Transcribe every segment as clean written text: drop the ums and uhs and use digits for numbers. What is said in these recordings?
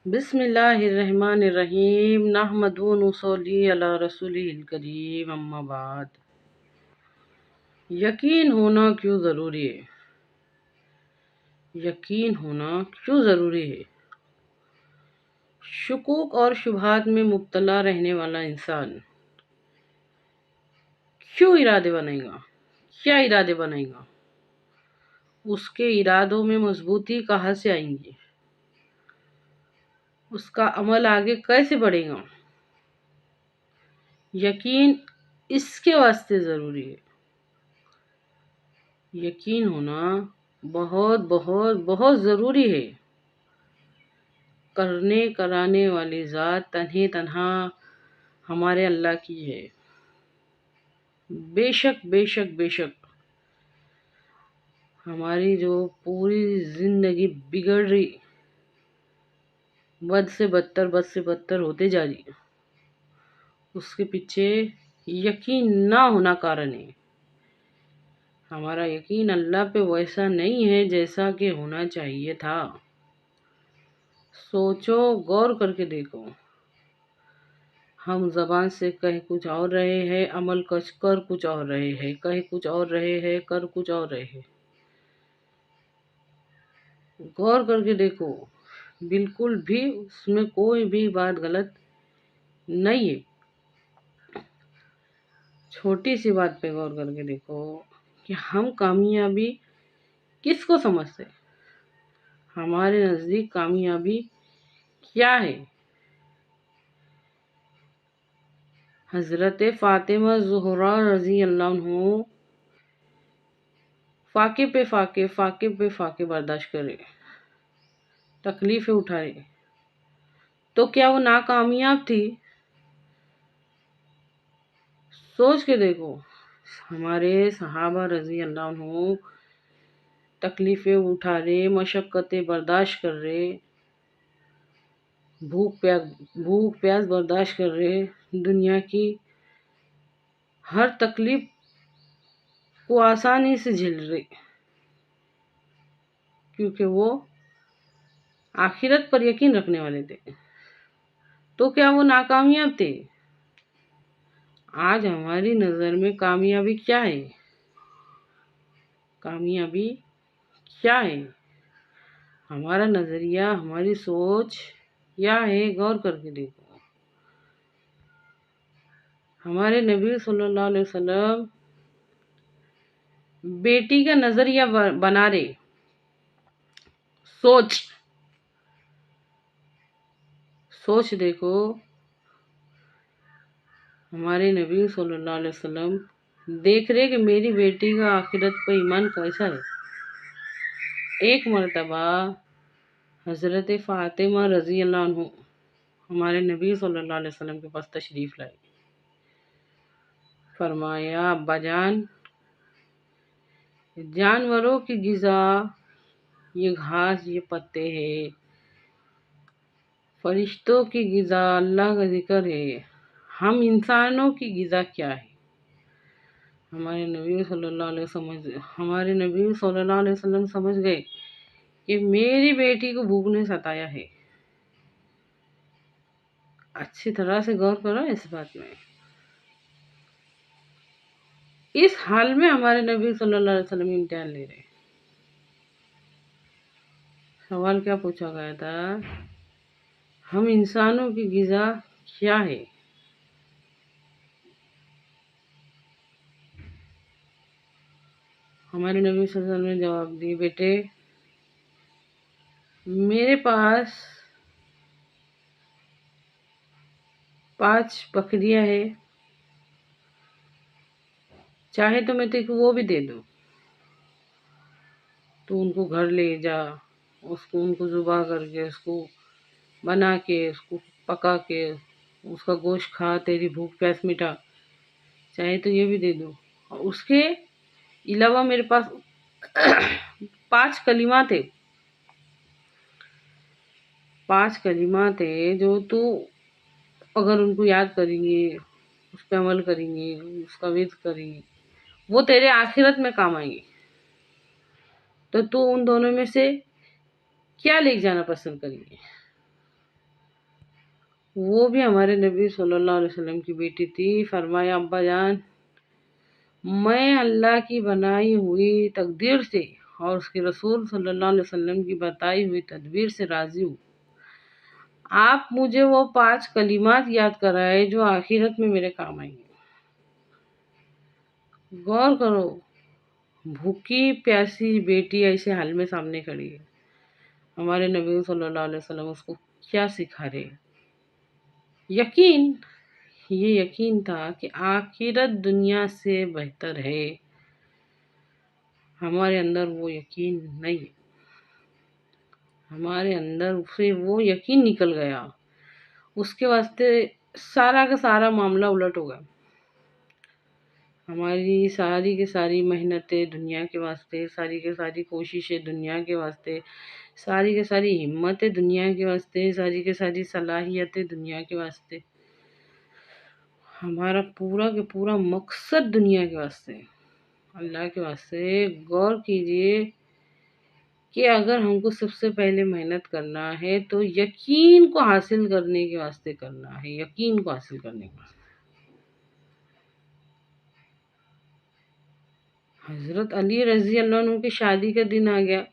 بسم اللہ الرحمن الرحیم نحمدہ و نصلی علی رسولہ الکریم اما بعد۔ یقین ہونا کیوں ضروری ہے؟ یقین ہونا کیوں ضروری ہے؟ شکوک اور شبہات میں مبتلا رہنے والا انسان کیوں ارادے بنائے گا؟ کیا ارادے بنائے گا؟ اس کے ارادوں میں مضبوطی کہاں سے آئیں گی؟ اس کا عمل آگے کیسے بڑھے گا؟ یقین اس کے واسطے ضروری ہے۔ یقین ہونا بہت بہت بہت ضروری ہے۔ کرنے کرانے والی ذات تنہا ہمارے اللہ کی ہے۔ بے شک بے شک بے شک ہماری جو پوری زندگی بگڑ رہی، بد سے بدتر ہوتے جا رہی، اس کے پیچھے یقین نہ ہونا کارن ہے۔ ہمارا یقین اللہ پہ ویسا نہیں ہے جیسا کہ ہونا چاہیے تھا۔ سوچو، غور کر کے دیکھو، ہم زبان سے کہہ کچھ اور رہے ہیں، عمل کر کچھ اور رہے ہیں، کہہ کچھ اور رہے ہیں، کر کچھ اور رہے ہیں۔ غور کر کے دیکھو، بالکل بھی اس میں کوئی بھی بات غلط نہیں ہے۔ چھوٹی سی بات پہ غور کر کے دیکھو کہ ہم کامیابی کس کو سمجھتے ہیں؟ ہمارے نزدیک کامیابی کیا ہے؟ حضرت فاطمہ زہرا رضی اللہ عنہ فاقے پہ فاقے برداشت کرے، تکلیفیں اٹھائے، تو کیا وہ ناکامیاب تھی؟ سوچ کے دیکھو، ہمارے صحابہ رضی اللہ عنہ تکلیفیں اٹھا رہے، مشقتیں برداشت کر رہے، بھوک پیاس برداشت کر رہے، دنیا کی ہر تکلیف کو آسانی سے جھیل رہے، کیونکہ وہ آخرت پر یقین رکھنے والے تھے۔ تو کیا وہ ناکامیاب تھے؟ آج ہماری نظر میں کامیابی کیا ہے؟ کامیابی کیا ہے؟ ہمارا نظریہ، ہماری سوچ کیا ہے؟ غور کر کے دیکھو۔ ہمارے نبی صلی اللہ علیہ وسلم بیٹی کا نظریہ بنا رہے، سوچ دیکھو، ہمارے نبی صلی اللہ علیہ وسلم دیکھ رہے کہ میری بیٹی کا آخرت پہ ایمان کیسا ہے۔ ایک مرتبہ حضرت فاطمہ رضی اللہ عنہ ہمارے نبی صلی اللہ علیہ وسلم کے پاس تشریف لائے، فرمایا، ابا جان، جانوروں کی غذا یہ گھاس، یہ پتے ہیں، فرشتوں کی غذا اللہ کا ذکر ہے، ہم انسانوں کی غذا کیا ہے؟ ہمارے نبی صلی اللہ علیہ وسلم سمجھ گئے کہ میری بیٹی کو بھوک نے ستایا ہے۔ اچھی طرح سے غور کرو اس بات میں۔ اس حال میں ہمارے نبی صلی اللہ علیہ وسلم امتحان لے رہے۔ سوال کیا پوچھا گیا تھا؟ ہم انسانوں کی غذا کیا ہے؟ ہمارے نبی صلی اللہ علیہ وسلم نے جواب دی، بیٹے، میرے پاس 5 بکریاں ہیں، چاہے تو میں تجھ کو وہ بھی دے دوں، تو ان کو گھر لے جا، ان کو ذبح کر کے، اس کو بنا کے، اس کو پکا کے، اس کا گوشت کھا، تیری بھوک پیاس مٹا، چاہے تو یہ بھی دے دوں۔ اور اس کے علاوہ میرے پاس 5 کلمات ہے، 5 کلمات ہے جو تو اگر ان کو یاد کریں گے، اس پہ عمل کریں گے، اس کا ورد کریں گے، وہ تیرے آخرت میں کام آئیں گے۔ تو ان دونوں میں سے کیا لے جانا پسند کریں گے؟ وہ بھی ہمارے نبی صلی اللہ علیہ وسلم کی بیٹی تھی۔ فرمایا ابا جان میں اللہ کی بنائی ہوئی تقدیر سے اور اس کے رسول صلی اللہ علیہ وسلم کی بتائی ہوئی تدبیر سے راضی ہوں۔ آپ مجھے وہ 5 کلمات یاد کرائے جو آخرت میں میرے کام آئیں گے۔ غور کرو، بھوکی پیاسی بیٹی ایسے حال میں سامنے کھڑی ہے، ہمارے نبی صلی اللہ علیہ وسلم اس کو کیا سکھا رہے ہیں؟ یقین، یہ یقین تھا کہ آخرت دنیا سے بہتر ہے۔ ہمارے اندر وہ یقین نہیں ہے، ہمارے اندر سے وہ یقین نکل گیا، اس کے واسطے سارا کا سارا معاملہ الٹ ہو گیا۔ ہماری ساری کی ساری محنتیں دنیا کے واسطے، ساری کی ساری کوششیں دنیا کے واسطے، ساری کی ساری ہمتیں دنیا کے واسطے، ساری کی ساری صلاحیتیں دنیا کے واسطے، ہمارا پورا کے پورا مقصد دنیا کے واسطے، اللہ کے واسطے۔ غور کیجئے کہ اگر ہم کو سب سے پہلے محنت کرنا ہے تو یقین کو حاصل کرنے کے واسطے کرنا ہے، یقین کو حاصل کرنے کے واسطے۔ حضرت علی رضی اللہ عنہ کی شادی کا دن آ گیا،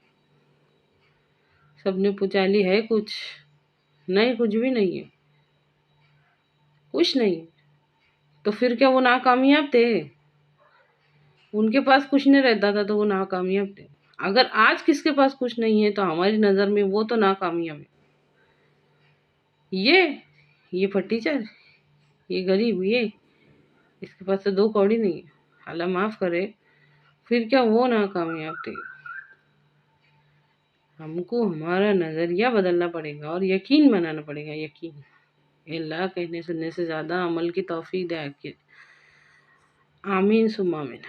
سب نے پوچھا علی ہے کچھ؟ نہیں، کچھ بھی نہیں ہے، کچھ نہیں۔ تو پھر کیا وہ ناکامیاب تھے؟ ان کے پاس کچھ نہیں رہتا تھا تو وہ ناکامیاب تھے۔ اگر آج کس کے پاس کچھ نہیں ہے تو ہماری نظر میں وہ تو ناکامیاب ہے۔ یہ پھٹیچر، یہ غریب، یہ اس کے پاس تو 2 کوڑی نہیں ہے، اللہ معاف کرے، پھر کیا وہ ناکامیاب تھے؟ ہم کو ہمارا نظریہ بدلنا پڑے گا اور یقین بنانا پڑے گا، یقین۔ اللہ کہنے سننے سے زیادہ عمل کی توفیق دے۔ آمین ثم آمین۔